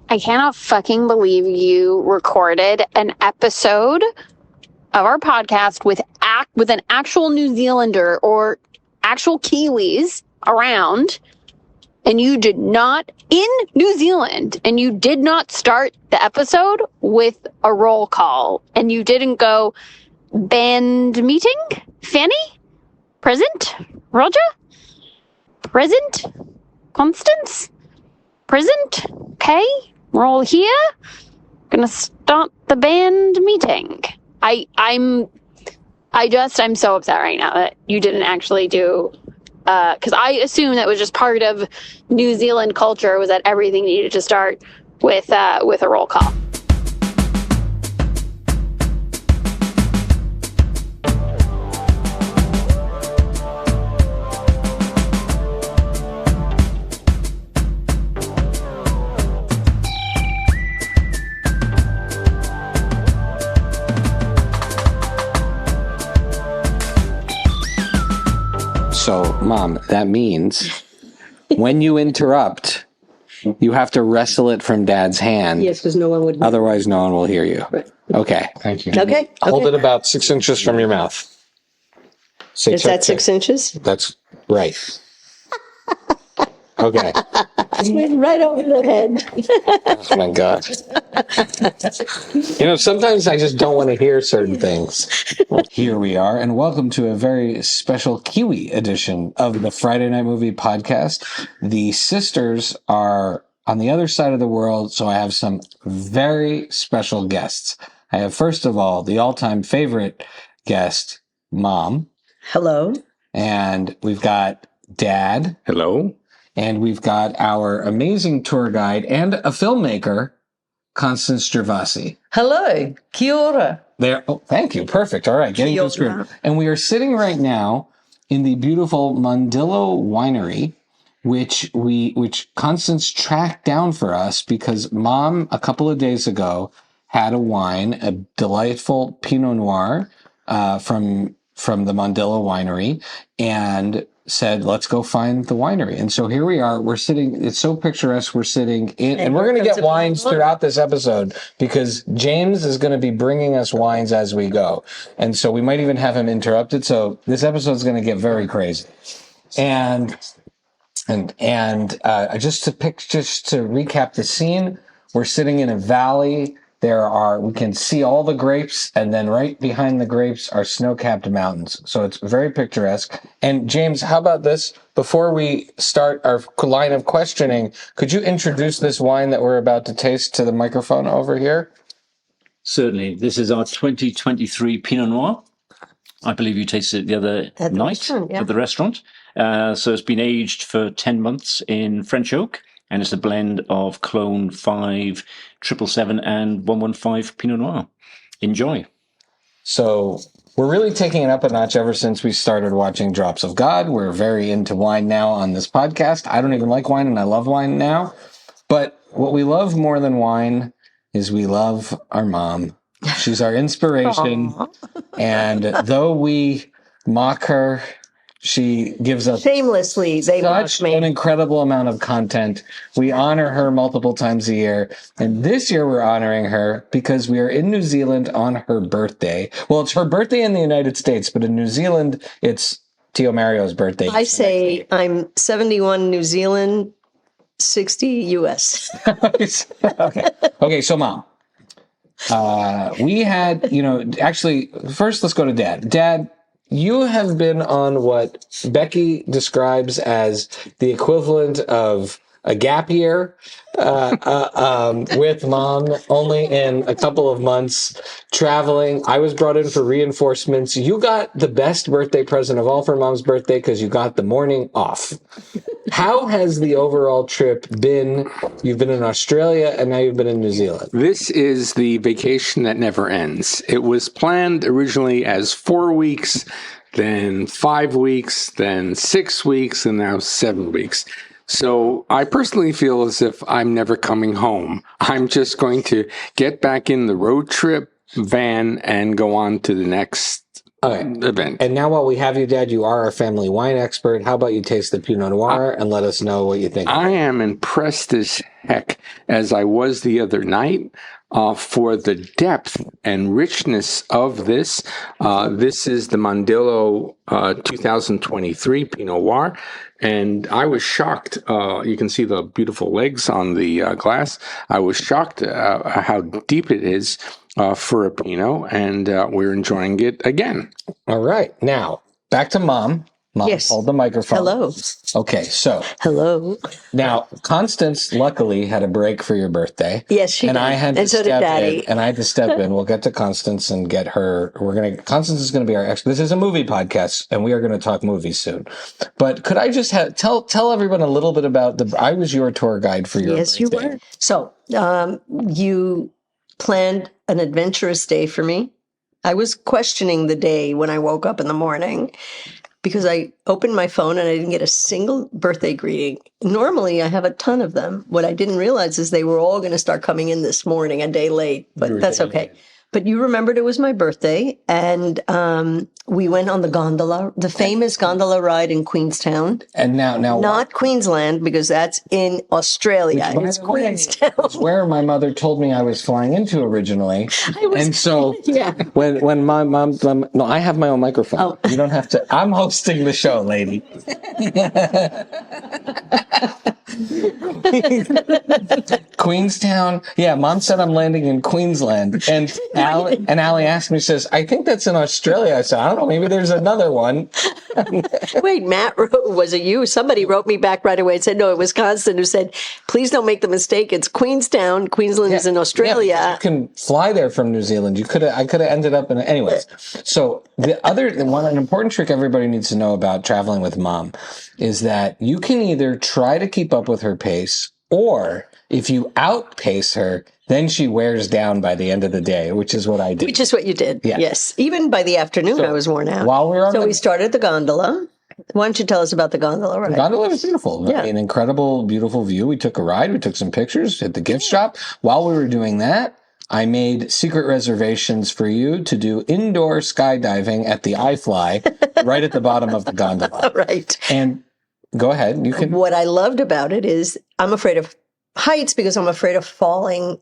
I cannot fucking believe you recorded an episode of our podcast with an actual New Zealander or actual Kiwis around, and you did not, in New Zealand, and you did not start the episode with a roll call, and you didn't go, band meeting? Fanny? Present? Roger? Present? Constance? Present? Okay, we're all here. Gonna start the band meeting. I'm so upset right now that you didn't actually do, because I assumed that was just part of New Zealand culture, was that everything needed to start with a roll call. So, Mom, that means when you interrupt, you have to wrestle it from Dad's hand. Yes, because no one would. Otherwise, no one will hear you. Right. Okay. Thank you. Okay. Hold it about 6 inches from your mouth. So Is that 6 inches? That's right. Okay. It's right over the head. Oh my God. Sometimes I just don't want to hear certain things. Here we are, and welcome to a very special Kiwi edition of the Friday Night Movie Podcast. The sisters are on the other side of the world, so I have some very special guests. I have, first of all, the all-time favorite guest, Mom. Hello. And we've got Dad. Hello. And we've got our amazing tour guide and a filmmaker, Constance Gervasi. Hello. Kia ora. There. Oh, thank you. Perfect. All right. Getting to the screen. And we are sitting right now in the beautiful Mondillo Winery, which Constance tracked down for us because Mom, a couple of days ago, had a wine, a delightful Pinot Noir from the Mondillo Winery, and said, let's go find the winery. And so here we are. We're sitting, it's so picturesque. We're sitting in, and we're going to get wines throughout this episode because James is going to be bringing us wines as we go. And so we might even have him interrupted. So this episode is going to get very crazy. And just to recap the scene, we're sitting in a valley. We can see all the grapes, and then right behind the grapes are snow-capped mountains. So it's very picturesque. And James, how about this? Before we start our line of questioning, could you introduce this wine that we're about to taste to the microphone over here? Certainly. This is our 2023 Pinot Noir. I believe you tasted it the other night at the restaurant. So it's been aged for 10 months in French oak. And it's a blend of Clone 5, 777, and 115 Pinot Noir. Enjoy. So we're really taking it up a notch ever since we started watching Drops of God. We're very into wine now on this podcast. I don't even like wine, and I love wine now. But what we love more than wine is we love our mom. She's our inspiration. And though we mock her, she gives us shamelessly. They such an incredible amount of content. We honor her multiple times a year. And this year we're honoring her because we are in New Zealand on her birthday. Well, it's her birthday in the United States, but in New Zealand, it's Tio Mario's birthday. I say I'm 71 New Zealand, 60 US. Okay, so Mom. We had, actually, first let's go to Dad. Dad, you have been on what Becky describes as the equivalent of a gap year with Mom, only in a couple of months, traveling. I was brought in for reinforcements. You got the best birthday present of all for Mom's birthday because you got the morning off. How has the overall trip been? You've been in Australia and now you've been in New Zealand. This is the vacation that never ends. It was planned originally as 4 weeks, then 5 weeks, then 6 weeks, and now 7 weeks. So I personally feel as if I'm never coming home. I'm just going to get back in the road trip van and go on to the next event. And now while we have you, Dad, you are our family wine expert. How about you taste the Pinot Noir and let us know what you think? I am impressed as heck, as I was the other night, for the depth and richness of this. This is the Mondillo 2023 Pinot Noir, and I was shocked. You can see the beautiful legs on the glass. I was shocked how deep it is for a Pinot, and we're enjoying it again. All right. Now, back to Mom. Mom, Yes. hold the microphone. Hello. Okay, so Hello. now Constance luckily had a break for your birthday. Yes, she and did. I had to And so did step Daddy. in, and I had to step in. We'll get to Constance and get her. Constance is going to be our expert. This is a movie podcast, and we are going to talk movies soon. But could I just tell everyone a little bit about I was your tour guide for your Yes, birthday. you were. So you planned an adventurous day for me. I was questioning the day when I woke up in the morning because I opened my phone and I didn't get a single birthday greeting. Normally, I have a ton of them. What I didn't realize is they were all going to start coming in this morning, a day late, but that's okay. But you remembered it was my birthday, and we went on the gondola, the famous gondola ride in Queenstown. And now Not Queensland, because that's in Australia. It's Queenstown. It's where my mother told me I was flying into originally. And so Yeah. when my mom, no, I have my own microphone. Oh. You don't have to. I'm hosting the show, lady. Queenstown. Yeah, Mom said I'm landing in Queensland. And Allie asked me, says, I think that's in Australia. I said, I don't know, maybe there's another one. Wait, Matt wrote, was it you? Somebody wrote me back right away and said, no, it was Constant, who said, please don't make the mistake. It's Queenstown. Queensland is in Australia. Yeah, you can fly there from New Zealand. I could have ended up in anyways. So an important trick everybody needs to know about traveling with Mom is that you can either try to keep up with her pace, or if you outpace her, then she wears down by the end of the day, which is what I did. Which is what you did. Yeah. Yes. Even by the afternoon, I was worn out. While we were on we started the gondola. Why don't you tell us about the gondola ride? The gondola was beautiful. Yeah. An incredible, beautiful view. We took a ride. We took some pictures at the gift shop. While we were doing that, I made secret reservations for you to do indoor skydiving at the iFly right at the bottom of the gondola. Right. And go ahead. You can. What I loved about it is I'm afraid of heights because I'm afraid of falling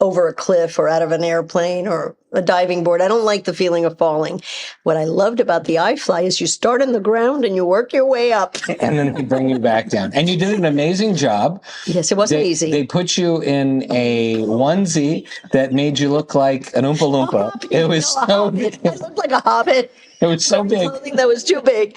over a cliff or out of an airplane or a diving board. I don't like the feeling of falling. What I loved about the iFly is you start on the ground and you work your way up. And then they bring you back down. And you did an amazing job. Yes, it wasn't easy. They put you in a onesie that made you look like an Oompa Loompa. It was so big. I looked like a hobbit. It was so big. Clothing that was too big.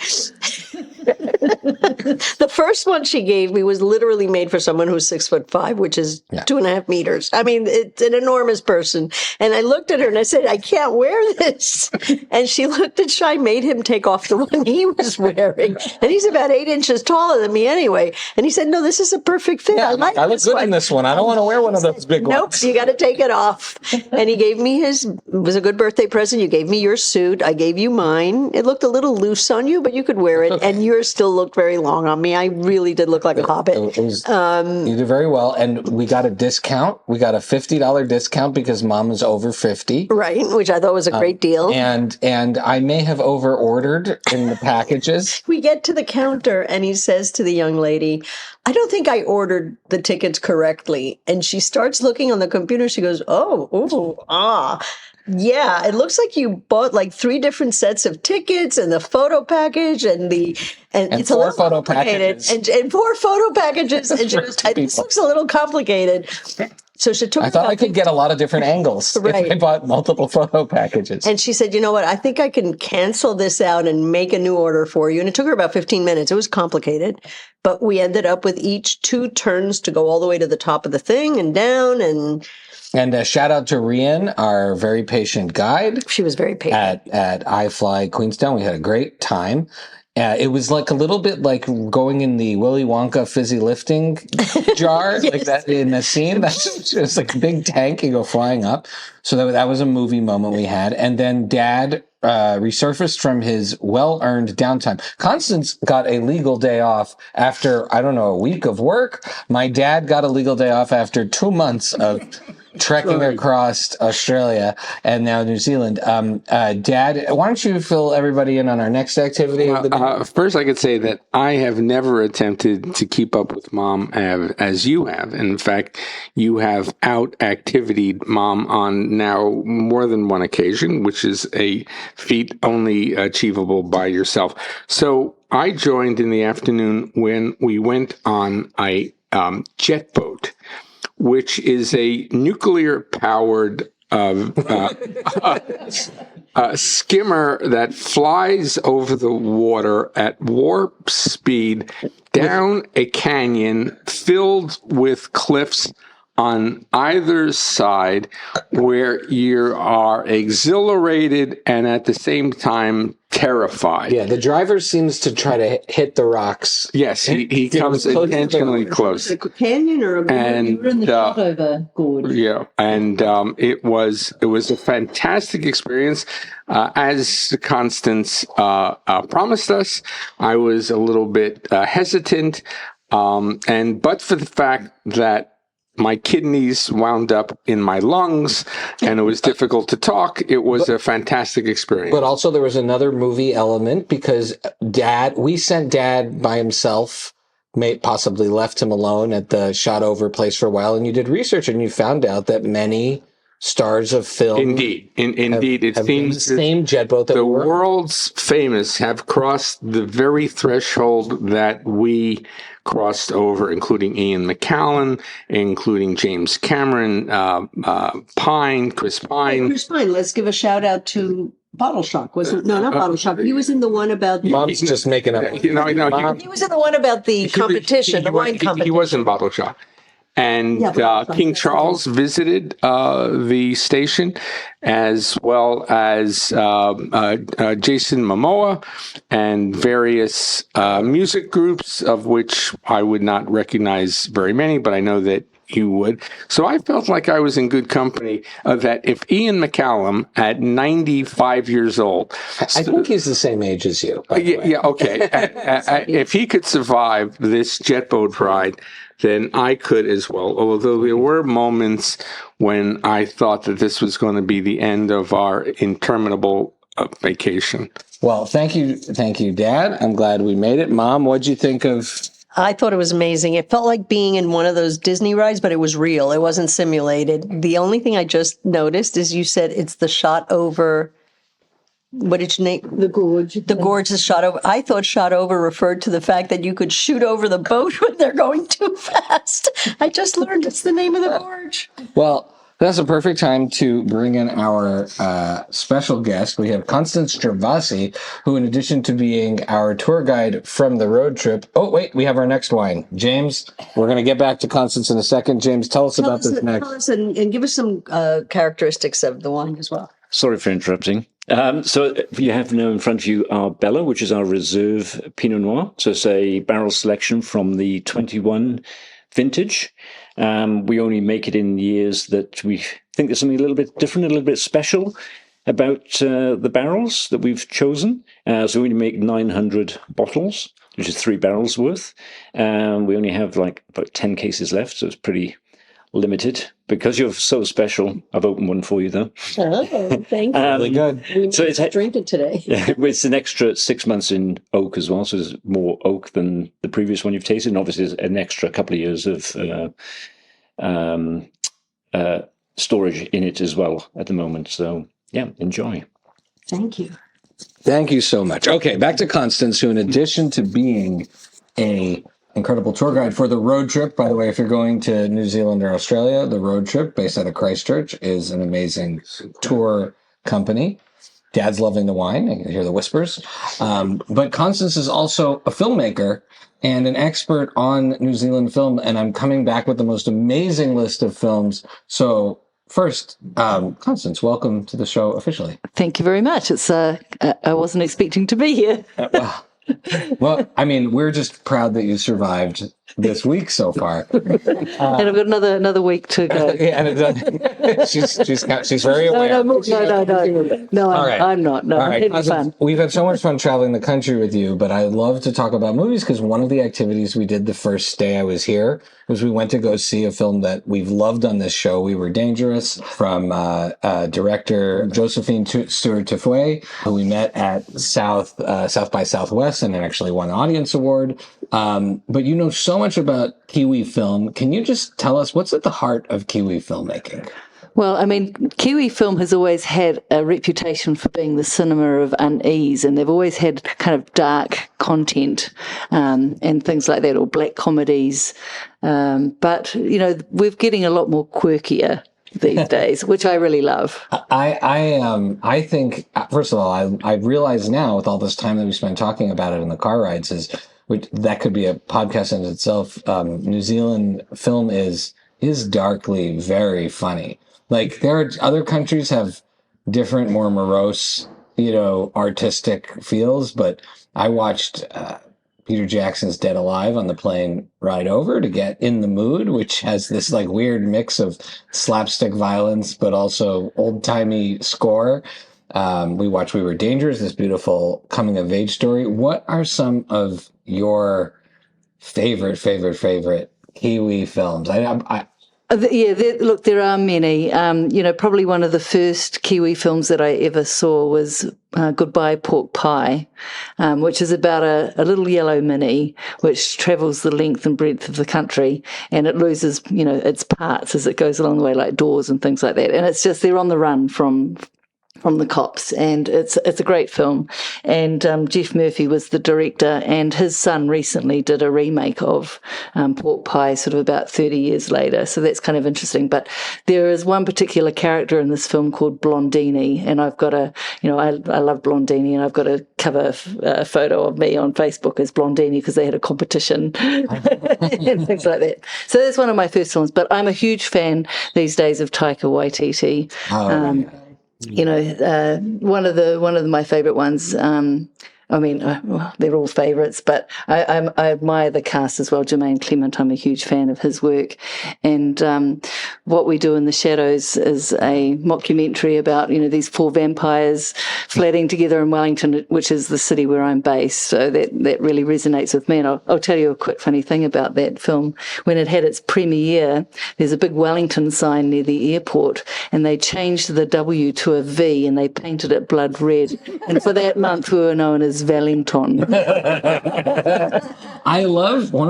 The first one she gave me was literally made for someone who's 6'5", which is 2.5 meters. I mean, it's an enormous person. And I looked at her and I said, I can't wear this. And she looked at Shai, made him take off the one he was wearing. And he's about 8 inches taller than me anyway. And he said, no, this is a perfect fit. Yeah, I like I look this good one. in this one. I don't want to wear one of those big Nope, ones. you got to take it off. And he gave me it was a good birthday present. You gave me your suit. I gave you mine. It looked a little loose on you, but you could wear it. Okay. And yours still looked very long on me. I really did look like a hobbit. You did very well. And we got a discount. We got a $50 discount because Mom is over 50. Right, which I thought was a great deal. And I may have over ordered in the packages. We get to the counter and he says to the young lady, I don't think I ordered the tickets correctly. And she starts looking on the computer. She goes, yeah, it looks like you bought like 3 different sets of tickets and the photo package and it's a 4 little photo complicated. packages. And 4 photo packages. And she goes, this looks a little complicated. So she took. I thought I could get a lot of different angles if I bought multiple photo packages. And she said, you know what? I think I can cancel this out and make a new order for you. And it took her about 15 minutes. It was complicated, but we ended up with each 2 turns to go all the way to the top of the thing and down. And a shout out to Rian, our very patient guide. She was very patient. At iFly Queenstown. We had a great time. It was like a little bit like going in the Willy Wonka fizzy lifting jar, Yes. like that in the scene. That's just like a big tank. You go flying up. So that was a movie moment we had. And then Dad resurfaced from his well-earned downtime. Constance got a legal day off after, I don't know, a week of work. My dad got a legal day off after 2 months of trekking across Australia and now New Zealand. Dad, why don't you fill everybody in on our next activity of the day? First, I could say that I have never attempted to keep up with Mom as you have. In fact, you have out-activitied Mom on now more than one occasion, which is a feat only achievable by yourself. So I joined in the afternoon when we went on a jet boat, which is a nuclear-powered skimmer that flies over the water at warp speed down a canyon filled with cliffs on either side, where you are exhilarated and at the same time terrified. Yeah, the driver seems to try to hit the rocks. Yes, he comes intentionally close. A canyon or a And You were in the shot over gorge. yeah, and it was a fantastic experience. As Constance promised us, I was a little bit hesitant, but for the fact that my kidneys wound up in my lungs and it was difficult to talk, it was a fantastic experience. But also there was another movie element because we sent Dad by himself, possibly left him alone at the shot over place for a while, and you did research and you found out that many stars of film Indeed, it have seems the same jet boat that the we were. world's famous have crossed the very threshold that we crossed over, including Ian McKellen, including James Cameron, Pine, Chris Pine. Chris Pine. Let's give a shout out to Bottle Shock. Wasn't not Bottle Shock. He was in the one about. Mom's just making up. He was in the one about the competition, the wine competition. He was in Bottle Shock. And King Charles visited the station, as well as Jason Momoa and various music groups, of which I would not recognize very many, but I know that you would. So I felt like I was in good company, that if Ian McCallum, at 95 years old... I think he's the same age as you. Yeah, okay. If he could survive this jet boat ride, then I could as well. Although there were moments when I thought that this was going to be the end of our interminable vacation. Well, thank you, Dad. I'm glad we made it. Mom, what'd you think of... I thought it was amazing. It felt like being in one of those Disney rides, but it was real. It wasn't simulated. The only thing I just noticed is you said it's the shot over. What did you name? The gorge. The gorge is shot over. I thought shot over referred to the fact that you could shoot over the boat when they're going too fast. I just learned it's the name of the gorge. Well, that's a perfect time to bring in our special guest. We have Constance Gervasi, who, in addition to being our tour guide from the road trip... Oh, wait, we have our next wine. James, we're going to get back to Constance in a second. James, tell us about this next. Tell us and give us some characteristics of the wine as well. Sorry for interrupting. So you have now in front of you our Bella, which is our reserve Pinot Noir. So it's a barrel selection from the 21 vintage. We only make it in years that we think there's something a little bit different, a little bit special about the barrels that we've chosen. So we only make 900 bottles, which is 3 barrels worth. We only have like about 10 cases left, so it's pretty limited. Because you're so special, I've opened one for you, though. Oh, thank you. Really good. We might drink it today. It's an extra 6 months in oak as well, so there's more oak than the previous one you've tasted. And obviously, there's an extra couple of years of storage in it as well at the moment. So, yeah, enjoy. Thank you. Thank you so much. Okay, back to Constance, who, in addition to being a incredible tour guide for the road trip. By the way, if you're going to New Zealand or Australia, the road trip based out of Christchurch is an amazing tour company. Dad's loving the wine. I can hear the whispers. But Constance is also a filmmaker and an expert on New Zealand film. And I'm coming back with the most amazing list of films. So first, Constance, welcome to the show officially. Thank you very much. It's I wasn't expecting to be here. Well, I mean, we're just proud that you survived this week so far. And I've got another week to go. And she's very aware. No, I'm not. No, All right. fun. We've had so much fun traveling the country with you, but I love to talk about movies because one of the activities we did the first day I was here was we went to go see a film that we've loved on this show, We Were Dangerous, from director Josephine Stewart-Tuffoy, who we met at South by Southwest and actually won an audience award. But you know so much about Kiwi film. Can you just tell us what's at the heart of Kiwi filmmaking? Well, I mean, Kiwi film has always had a reputation for being the cinema of unease, and they've always had kind of dark content and things like that, or black comedies. But, you know, we're getting a lot more quirkier these days, which I really love. I think, first of all, I realize now with all this time that we spent talking about it in the car rides which that could be a podcast in itself. New Zealand film is darkly very funny. Like there are other countries have different, more morose, artistic feels, but I watched Peter Jackson's Dead Alive on the plane ride over to get in the mood, which has this like weird mix of slapstick violence, but also old timey score. We watched We Were Dangerous, this beautiful coming of age story. What are some of your favorite Kiwi films? Look, there are many. Probably one of the first Kiwi films that I ever saw was Goodbye Pork Pie, which is about a little yellow mini which travels the length and breadth of the country, and it loses, its parts as it goes along the way, like doors and things like that. And it's just they're on the run from the cops, and it's a great film. And Jeff Murphy was the director, and his son recently did a remake of Pork Pie sort of about 30 years later, so that's kind of interesting. But there is one particular character in this film called Blondini, and I've got I love Blondini, and I've got a cover photo of me on Facebook as Blondini because they had a competition and things like that. So that's one of my first films, but I'm a huge fan these days of Taika Waititi. One of my favorite ones. They're all favourites, but I admire the cast as well. Jermaine Clement, I'm a huge fan of his work. And What We Do in the Shadows is a mockumentary about, these four vampires flatting together in Wellington, which is the city where I'm based. So that really resonates with me. And I'll tell you a quick funny thing about that film. When it had its premiere, there's a big Wellington sign near the airport, and they changed the W to a V and they painted it blood red. And for that month, we were known as Wellington. One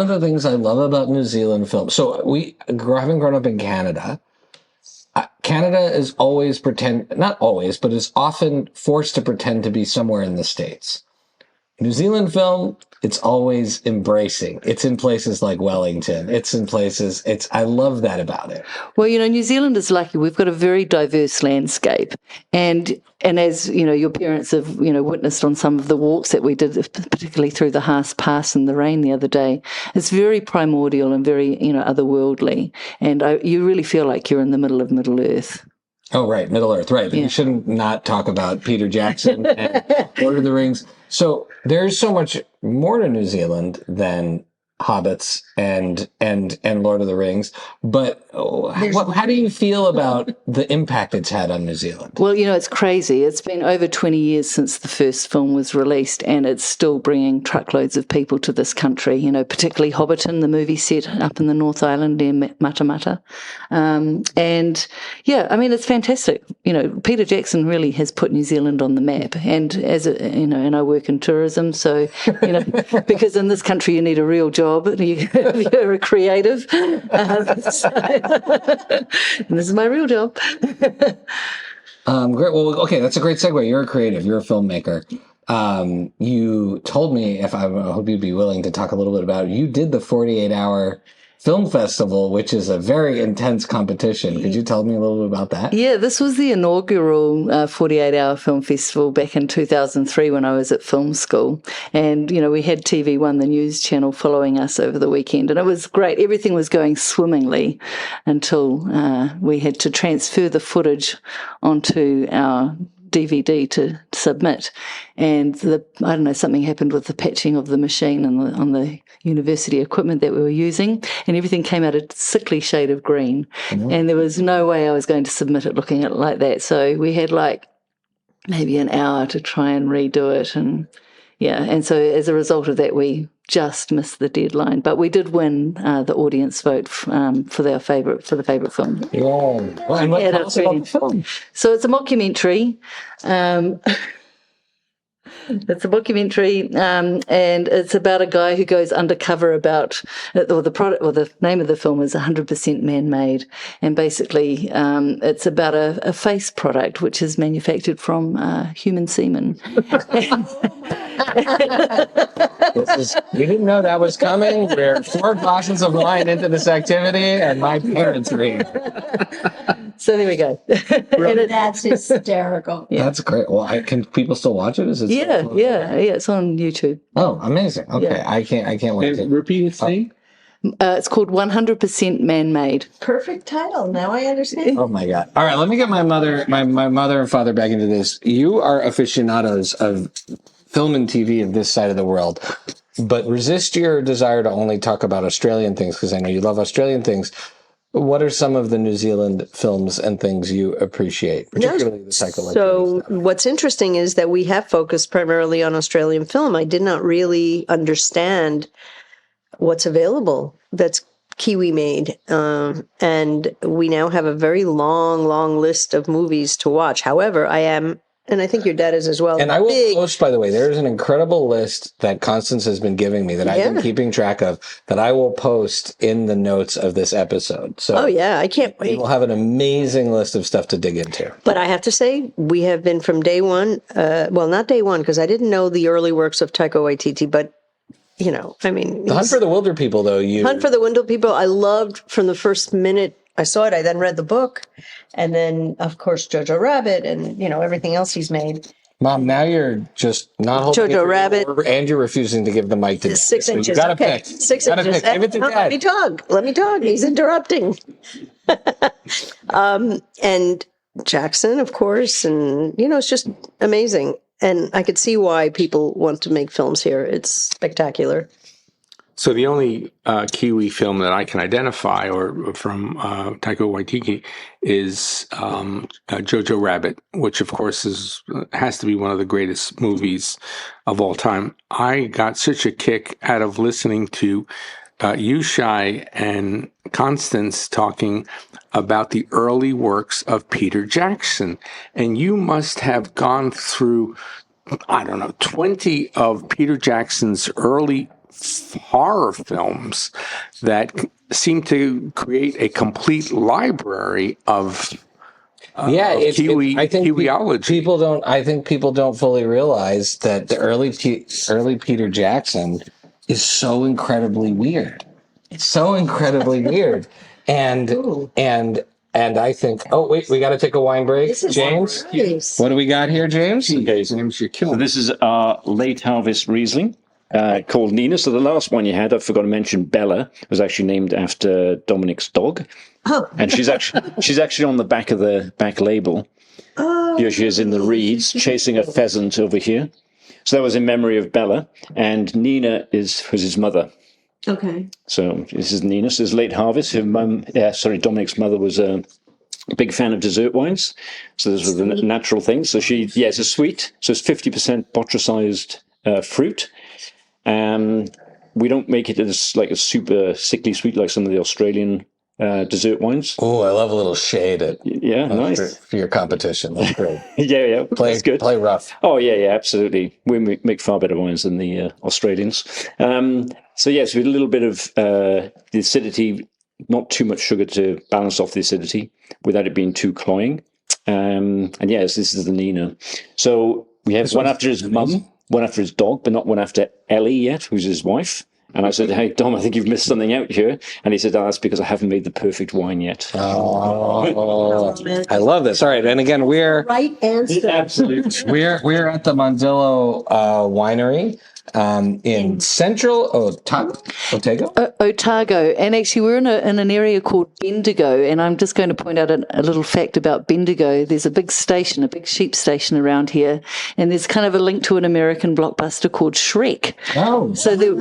of the things I love about New Zealand film. So having grown up in Canada, Canada is always not always, but is often forced to pretend to be somewhere in the States. New Zealand film, it's always embracing. It's in places like Wellington. I love that about it. Well, New Zealand is lucky. We've got a very diverse landscape. And as, your parents have, witnessed on some of the walks that we did, particularly through the HIAS Pass in the rain the other day, it's very primordial and very, otherworldly. And you really feel like you're in the middle of Middle Earth. Oh, right. Middle Earth. Right. Yeah. You shouldn't not talk about Peter Jackson and Lord of the Rings. So there's so much more to New Zealand than Hobbits and Lord of the Rings. But how do you feel about the impact it's had on New Zealand? Well, it's crazy. It's been over 20 years since the first film was released, and it's still bringing truckloads of people to this country, particularly Hobbiton, the movie set up in the North Island near Matamata. It's fantastic. Peter Jackson really has put New Zealand on the map. And and I work in tourism, so, because in this country you need a real job. You're a creative. And this is my real job. Great. Well, okay, that's a great segue. You're a creative. You're a filmmaker. You told me, I hope you'd be willing to talk a little bit about it. You did the 48-hour film festival, which is a very intense competition. Could you tell me a little bit about that? Yeah, this was the inaugural 48-hour film festival back in 2003 when I was at film school. And, we had TV1, the news channel, following us over the weekend. And it was great. Everything was going swimmingly until we had to transfer the footage onto our DVD to submit, and I don't know, something happened with the patching of the machine and on the university equipment that we were using, and everything came out a sickly shade of green, and there was no way I was going to submit it looking at it like that. So we had like maybe an hour to try and redo it, and so as a result of that, we just missed the deadline. But we did win the audience vote for the favorite film. Yeah. Well, and what tell us about the film? So it's a mockumentary. It's a mockumentary, and it's about a guy who goes undercover the name of the film is 100% Man-Made, and basically it's about a face product which is manufactured from human semen. We didn't know that was coming. We're 4 glasses of wine into this activity, and my parents read. So there we go. That's hysterical. Yeah. That's great. Well, can people still watch it? Is it? Yeah. It's on YouTube. Oh, amazing. Okay, yeah. I can't wait. Repeat its name. It's called 100% Man-Made. Perfect title. Now I understand. Oh my God! All right, let me get my mother and father back into this. You are aficionados of film and TV of this side of the world, but resist your desire to only talk about Australian things, because I know you love Australian things. What are some of the New Zealand films and things you appreciate, particularly the psychological stuff? So what's interesting is that we have focused primarily on Australian film. I did not really understand what's available that's Kiwi made. And we now have a very long list of movies to watch. However, and I think your dad is as well. And I will post, by the way, there is an incredible list that Constance has been giving me that I've been keeping track of that I will post in the notes of this episode. So I can't wait. We'll have an amazing list of stuff to dig into. But I have to say, we have been from day one, not day one, because I didn't know the early works of Taika Waititi, but The Hunt for the Wilder People, though. Hunt for the Wilder People, I loved from the first minute I saw it. I then read the book, and then, of course, Jojo Rabbit and, everything else he's made. Mom, now you're just not holding Jojo Rabbit. And you're refusing to give the mic to Dad. 6 inches. You gotta okay. pick. 6 gotta inches. pick. Give it to Dad. Let me talk. He's interrupting. And Jackson, of course. And, it's just amazing. And I could see why people want to make films here. It's spectacular. So the only Kiwi film that I can identify or from Taika Waititi is Jojo Rabbit, which of course has to be one of the greatest movies of all time. I got such a kick out of listening to Yushai and Constance talking about the early works of Peter Jackson. And you must have gone through, 20 of Peter Jackson's early horror films that seem to create a complete library of Kiwiology. I think people don't fully realize that the early Peter Jackson is so incredibly weird. It's so incredibly weird, and I think. Oh wait, we got to take a wine break, James. Nice. What do we got here, James? Okay, James, you're killing. So this is our late harvest Riesling. Called Nina. So the last one you had, I forgot to mention, Bella, was actually named after Dominic's dog. Oh. And she's actually on the back of the back label. Oh. Here she is in the reeds, chasing a pheasant over here. So that was in memory of Bella. And Nina was his mother. Okay. So this is Nina. So this is late harvest. Her mum, Dominic's mother was a big fan of dessert wines. So this was a natural thing. So it's a sweet. So it's 50% botricized fruit. We don't make it as like a super sickly sweet like some of the Australian dessert wines. Oh, I love a little shade nice for your competition. That's great. yeah, that's good. Play rough. Oh yeah, absolutely. We make far better wines than the Australians. So with a little bit of the acidity, not too much sugar to balance off the acidity without it being too cloying. This is the Nina. So we have one after his mum. One after his dog, but not one after Ellie yet, who's his wife. And I said, hey, Dom, I think you've missed something out here. And he said, that's because I haven't made the perfect wine yet. Oh, I love this. All right. And again, we're right answer. Absolutely. We're at the Mondillo Winery. in central Otago. And actually, we're in an area called Bendigo. And I'm just going to point out a little fact about Bendigo. There's a big sheep station around here. And there's kind of a link to an American blockbuster called Shrek. Oh. So there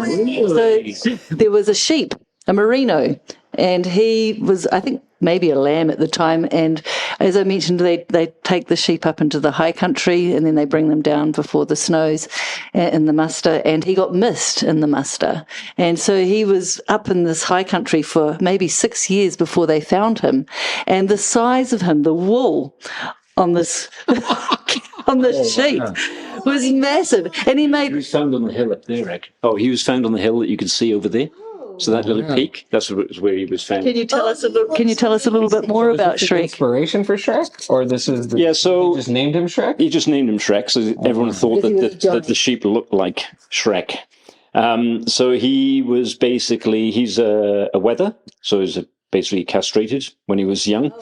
was a sheep, a merino, and he was, I think, maybe a lamb at the time. And as I mentioned, they take the sheep up into the high country and then they bring them down before the snows in the muster. And he got missed in the muster. And so he was up in this high country for maybe 6 years before they found him. And the size of him, the wool on this on the sheep was massive. And he was found on the hill up there, Rick. Oh, he was found on the hill that you can see over there. So that little peak, that's where he was found. Can you tell us a little bit more about Shrek? Inspiration for Shrek, or this is so he just named him Shrek. He just named him Shrek, so everyone thought that the sheep looked like Shrek. So he was basically he's a wether, so he's basically castrated when he was young,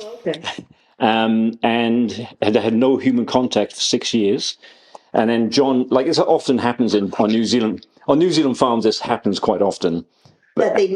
and had no human contact for 6 years. And then John, like it often happens on New Zealand. On New Zealand farms, this happens quite often. That they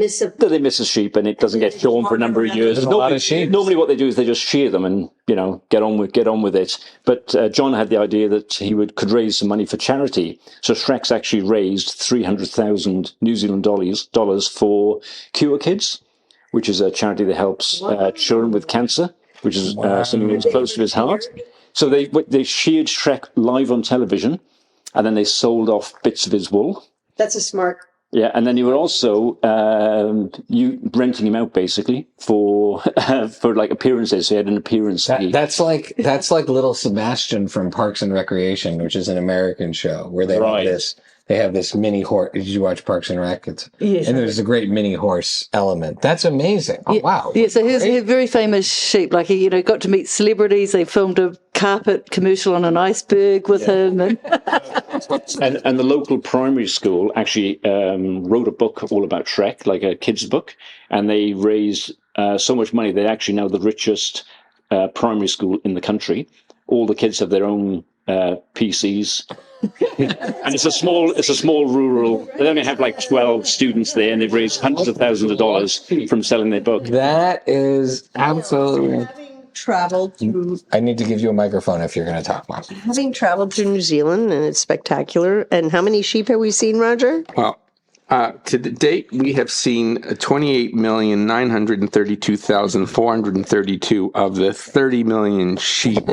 miss a sheep and it doesn't get shorn for a number of years. Normally what they do is they just shear them and, get on with it. But John had the idea that he could raise some money for charity. So Shrek's actually raised 300,000 New Zealand dollars for Cure Kids, which is a charity that helps children with cancer, which is something that's close to his heart. So they sheared Shrek live on television and then they sold off bits of his wool. That's a smart. Yeah, and then you were also renting him out basically for like appearances. So he had an appearance. That's like Little Sebastian from Parks and Recreation, which is an American show where they have this. They have this mini horse. Did you watch Parks and Rec? Yes. And there's a great mini horse element. That's amazing. Oh, wow. Yeah, so he's a very famous sheep. Like, he, got to meet celebrities. They filmed a carpet commercial on an iceberg with him. And the local primary school actually wrote a book all about Shrek, like a kid's book. And they raised so much money. They're actually now the richest primary school in the country. All the kids have their own PCs. And it's a small rural. They only have like 12 students there, and they've raised hundreds of thousands of dollars from selling their book. That is absolutely. Having traveled through, I need to give you a microphone if you're going to talk, Mom. Having traveled through New Zealand, and it's spectacular. And how many sheep have we seen, Roger? Well, to the date, we have seen 28,932,432 of the 30 million sheep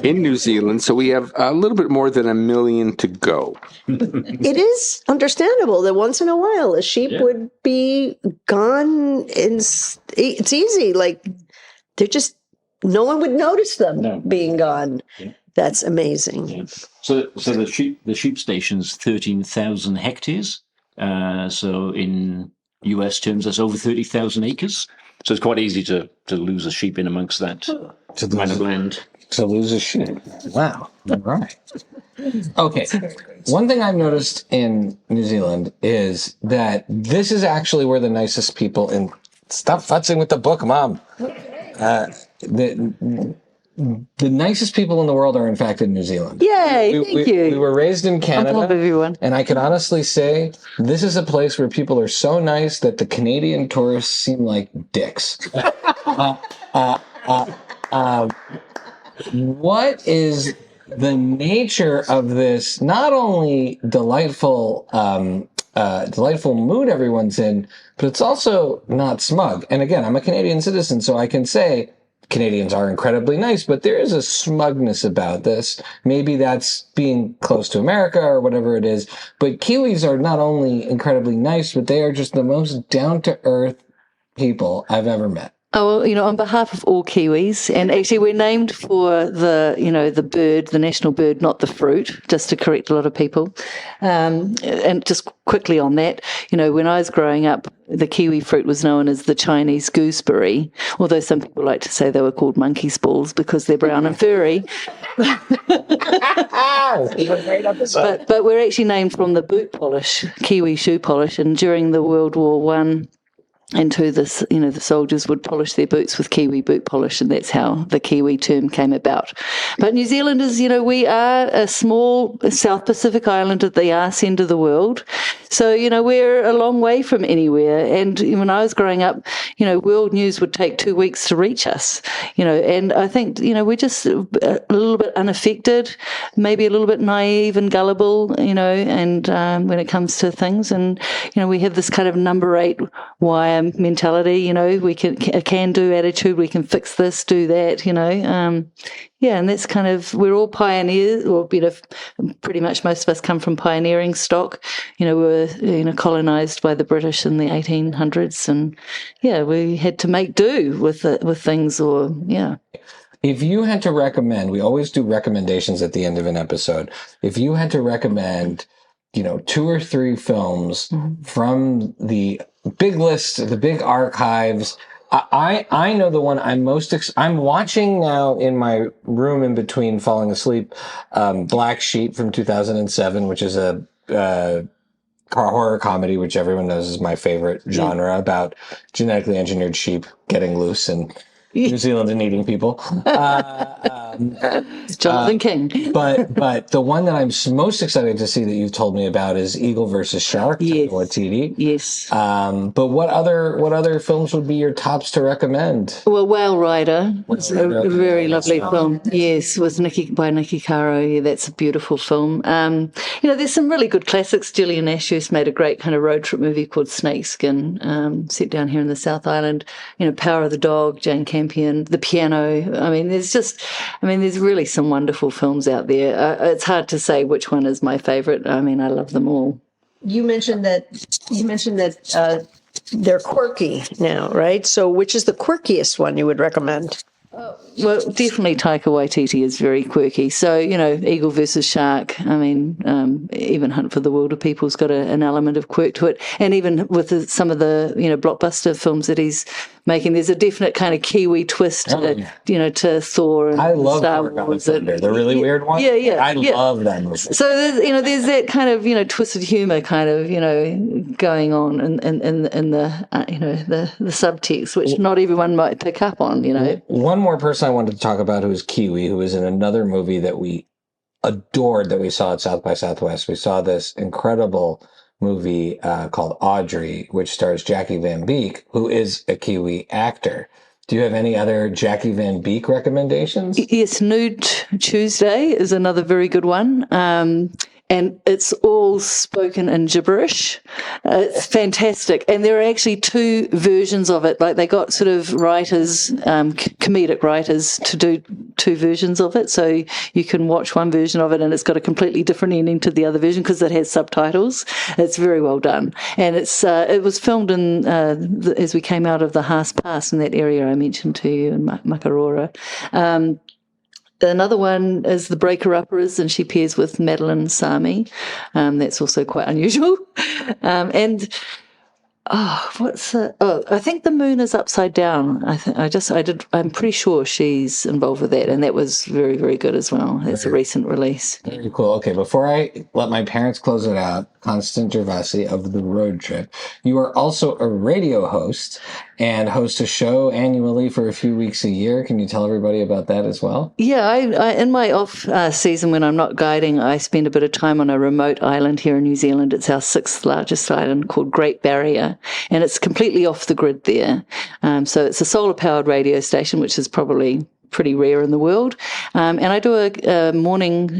in New Zealand. So we have a little bit more than 1 million to go. It is understandable that once in a while a sheep would be gone. It's easy. Like, they're just, no one would notice them being gone. Yeah. That's amazing. Yeah. So the sheep station's 13,000 hectares. So in US terms, that's over 30,000 acres. So it's quite easy to lose a sheep in amongst that amount of land. To lose a sheep. Wow. All right. Okay. One thing I've noticed in New Zealand is that this is actually where the nicest people in. Stop futzing with the book, Mom. The nicest people in the world are, in fact, in New Zealand. Yay, thank you. We were raised in Canada. I love everyone. And I can honestly say this is a place where people are so nice that the Canadian tourists seem like dicks. What is the nature of this not only delightful mood everyone's in, but it's also not smug. And again, I'm a Canadian citizen, so I can say Canadians are incredibly nice, but there is a smugness about this. Maybe that's being close to America or whatever it is. But Kiwis are not only incredibly nice, but they are just the most down-to-earth people I've ever met. Oh, well, on behalf of all Kiwis, and actually we're named for the bird, the national bird, not the fruit, just to correct a lot of people. And just quickly on that, when I was growing up, the kiwi fruit was known as the Chinese gooseberry, although some people like to say they were called monkey's balls because they're brown and furry. But we're actually named from the boot polish, kiwi shoe polish, and during the World War I, and to this, the soldiers would polish their boots with Kiwi boot polish, and that's how the Kiwi term came about. But New Zealanders, we are a small South Pacific island at the arse end of the world. So, we're a long way from anywhere. And when I was growing up, world news would take 2 weeks to reach us, and I think, we're just a little bit unaffected, maybe a little bit naive and gullible, and when it comes to things. And, we have this kind of number 8 wire mentality, we a can-do attitude, we can fix this, do that, and that's kind of, we're all pioneers, or pretty much most of us come from pioneering stock. We were colonized by the British in the 1800s, and we had to make do with things, or If you had to recommend, we always do recommendations at the end of an episode. If you had to recommend, 2 or 3 films from the big list, the big archives, I know the one I'm I'm watching now in my room in between falling asleep, Black Sheep from 2007, which is a horror comedy, which everyone knows is my favorite genre, about genetically engineered sheep getting loose and New Zealand and eating people. Jonathan King. but the one that I'm most excited to see that you've told me about is Eagle versus Shark. Yes. Waititi. Yes. But what other films would be your tops to recommend? Well, Whale Rider was a very lovely film. Yes, was by Nikki Caro. Yeah, that's a beautiful film. There's some really good classics. Gillian Ashurst made a great kind of road trip movie called Snakeskin, set down here in the South Island. Power of the Dog, Jane Campion, The Piano. There's really some wonderful films out there. It's hard to say which one is my favorite. I love them all. You mentioned that they're quirky now, right? So which is the quirkiest one you would recommend? Well, definitely Taika Waititi is very quirky. So, Eagle versus Shark, even Hunt for the Wilder People's got an element of quirk to it. And even with some of the, blockbuster films that he's making, there's a definite kind of Kiwi twist, to Thor and I love Star Wars. The really weird one. Yeah. I love that movie. So there's that kind of, twisted humor kind of, going on in the subtext, which not everyone might pick up on, One more person I wanted to talk about who is Kiwi, who is in another movie that we adored that we saw at South by Southwest. We saw this incredible movie called Audrey, which stars Jackie Van Beek, who is a Kiwi actor. Do you have any other Jackie Van Beek recommendations? Yes, Nude Tuesday is another very good one. And it's all spoken in gibberish. It's fantastic. And there are actually 2 versions of it. Like, they got sort of writers, comedic writers, to do 2 versions of it. So you can watch one version of it and it's got a completely different ending to the other version because it has subtitles. It's very well done. And it was filmed as we came out of the HIAS Pass in that area I mentioned to you in Makarora. Another one is The Breaker-Uppers, and she pairs with Madeline Sami. That's also quite unusual. I think The Moon is Upside Down. I'm pretty sure she's involved with that, and that was very, very good as well. It's a recent release. Very cool. Okay, before I let my parents close it out, Constance Gervasi of The Road Trip, you are also a radio host and host a show annually for a few weeks a year. Can you tell everybody about that as well? Yeah, I in my off season when I'm not guiding, I spend a bit of time on a remote island here in New Zealand. It's our 6th largest island, called Great Barrier, and it's completely off the grid there. So it's a solar-powered radio station, which is probably pretty rare in the world. And I do a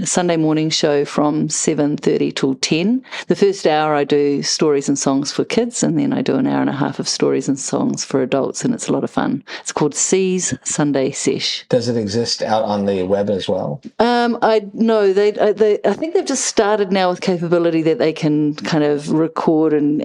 Sunday morning show from 7:30 till 10. The first hour I do stories and songs for kids, and then I do an hour and a half of stories and songs for adults, and it's a lot of fun. It's called C's Sunday Sesh. Does it exist out on the web as well? I think they've just started now with capability that they can kind of record and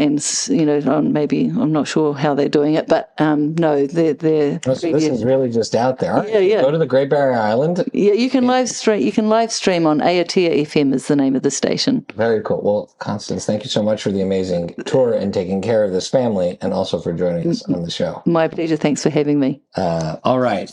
on maybe, I'm not sure how they're doing it, but no, they're this is really just out there. Yeah. Go to the Great Barrier Island. Yeah, you can live stream on Aotea FM is the name of the station. Very cool. Well, Constance, thank you so much for the amazing tour and taking care of this family, and also for joining us on the show. My pleasure. Thanks for having me. All right.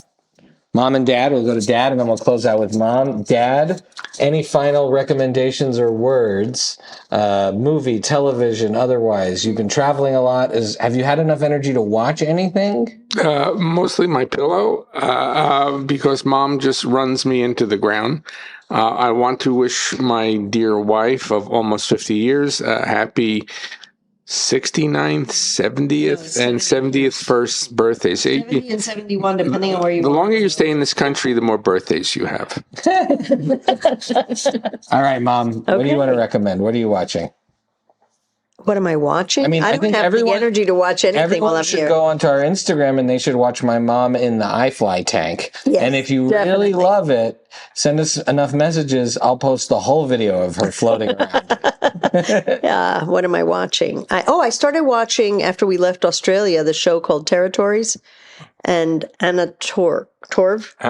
Mom and Dad. We'll go to Dad, and then we'll close out with Mom. Dad, any final recommendations or words? Movie, television, otherwise. You've been traveling a lot. Have you had enough energy to watch anything? Mostly my pillow, because Mom just runs me into the ground. I want to wish my dear wife of almost 50 years a happy 69th, 70th, and 70th first birthdays. 70 and 71, depending on where you The are. longer you stay in this country, the more birthdays you have. All right, Mom. What do you want to recommend? What are you watching? What am I watching? I mean, I don't think have the energy to watch anything while everyone I'm should here. go onto our Instagram and they should watch my mom in the iFly tank. Yes, and if you definitely. really love it, send us enough messages. I'll post the whole video of her floating around. Yeah. What am I watching? I started watching after we left Australia the show called Territories, and Anna Torv.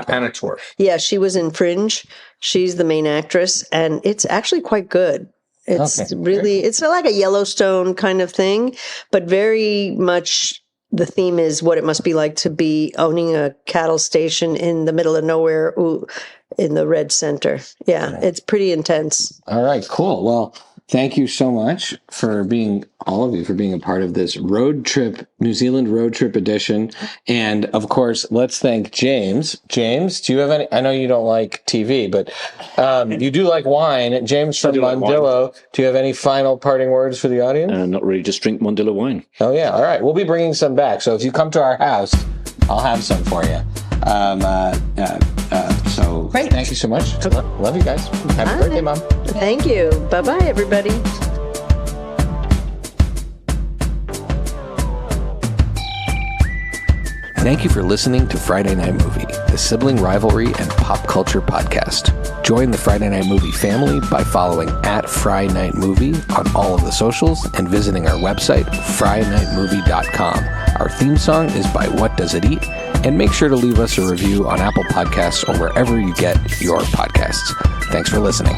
Anna Torv. Yeah, she was in Fringe. She's the main actress, and it's actually quite good. It's it's like a Yellowstone kind of thing, but very much the theme is what it must be like to be owning a cattle station in the middle of nowhere in the red center. Yeah, it's pretty intense. All right, cool. Well, thank you so much for all of you for being a part of this road trip, New Zealand road trip edition. And of course, let's thank James. James, do you have any, I know you don't like TV, but you do like wine. James from Mondillo, do you have any final parting words for the audience? Not really, just drink Mondillo wine. Oh yeah, all right. We'll be bringing some back. So if you come to our house, I'll have some for you. So Great. Thank you so much. Love you guys. Happy birthday, Mom. Thank you. Bye-bye, everybody. Thank you for listening to Friday Night Movie, the sibling rivalry and pop culture podcast. Join the Friday Night Movie family by following @FryNightMovie on all of the socials and visiting our website, FryNightMovie.com. Our theme song is by What Does It Eat? And make sure to leave us a review on Apple Podcasts or wherever you get your podcasts. Thanks for listening.